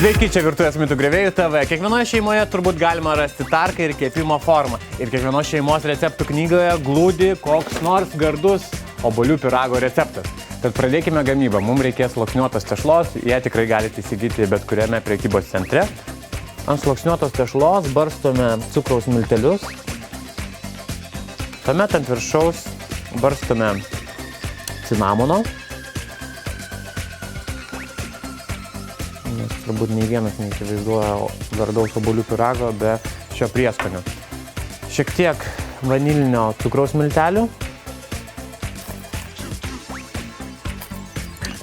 Sveiki, čia Virtuvės mitų griovėjų TV. Kiekvienoje šeimoje turbūt galima rasti tarką ir kepimo formą. Ir kiekvienos šeimos receptų knygoje glūdi koks nors gardus obuolių pyrago receptas. Tad pradėkime gamybą. Mums reikės sluoksniuotos tešlos, ją tikrai galite įsigyti bet kuriame prekybos centre. Ant sluoksniuotos tešlos barstome cukraus miltelius. Tuomet ant viršaus barstome cinamono. Nes turbūt nei vienas neįsivaizduoja gardaus obuolių pyrago be šio prieskonio. Šiek tiek vanilinio cukraus miltelių.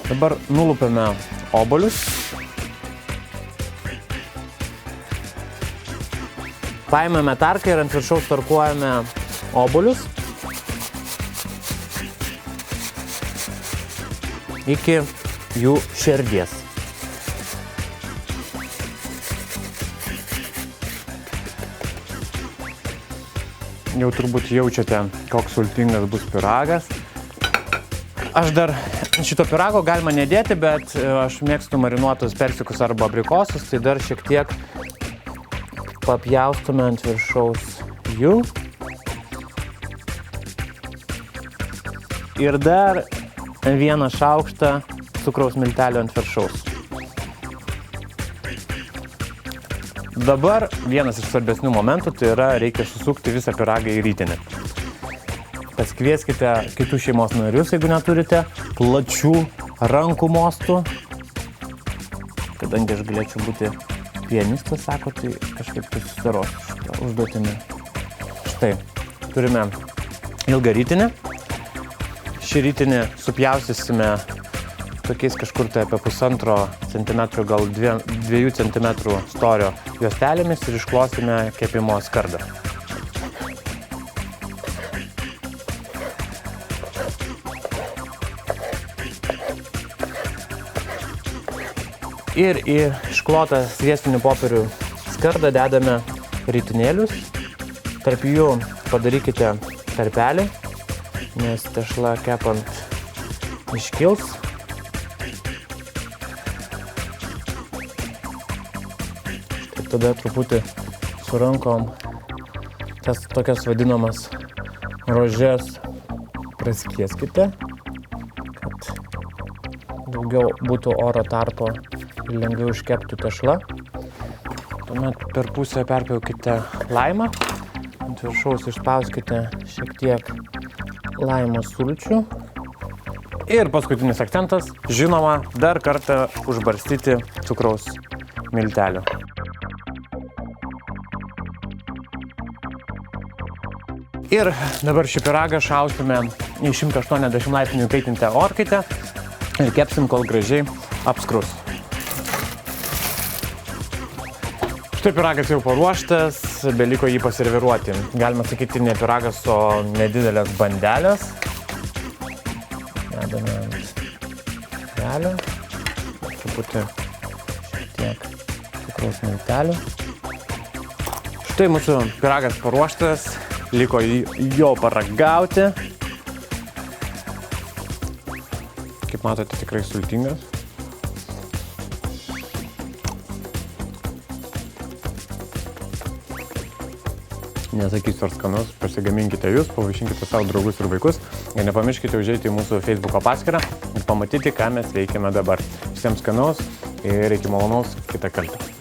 Dabar nulupėme obuolius. Paimame tarką ir ant viršaus tarkuojame obuolius iki jų šerdies. Jau turbūt jaučiate, koks sultingas bus pyragas. Aš dar šito pyrago galima nedėti, bet aš mėgstu marinuotus persikus arba abrikosus, tai dar šiek tiek papjaustume ant viršaus jų. Ir dar vieną šaukštą cukraus miltelio ant viršaus. Dabar vienas iš svarbesnių momentų, tai yra reikia susukti visą pyragą į rytinį. Pasikvieskite kitų šeimos narius, jeigu neturite plačių rankų mostų. Kadangi aš galėčiau būti pianistas, sako, tai kažkaip tai susidarosiu šitą užduotimi. Štai, turime ilgą rytinį. Šį rytinį supjaustysime tokiais kažkur tai apie 1,5 cm, gal 2 cm storio juostelėmis ir išklosime kepimo skardą. Ir į išklotą sviestinių popierių skardą dedame rytinėlius. Tarp jų padarykite tarpelį, nes tešla kepant iškils. Štai tada truputį su rankom tas tokias vadinamas rožes praskieskite, kad daugiau būtų oro tarpo ir lengviau iškeptų tešla. Tuomet per pusę perpjaukite laimą, ant viršaus išspauskite šiek tiek laimos sulčių. Ir paskutinis akcentas, žinoma, dar kartą užbarstyti cukraus miltelių. Ir dabar šį pyragą šausime į 180 laipsnių kaitintą orkaitę ir kepsim, kol gražiai apskrus. Štai pyragas jau paruoštas, beliko jį paserviruoti. Galima sakyti, ne pyragas, o nedidelės bandelės. Dedame ant bandelę, truputį šiek tiek cukraus miltelių. Štai mūsų pyragas paruoštas, liko jo paragauti. Kaip matote, tikrai sultingas. Nesakysiu ar skanus, pasigaminkite jūs, pavaišinkite savo draugus ir vaikus ir nepamirškite užeiti į mūsų Facebooko paskyrą ir pamatyti, ką mes veikiame dabar. Visiems skanaus ir iki malonaus kitą kartą.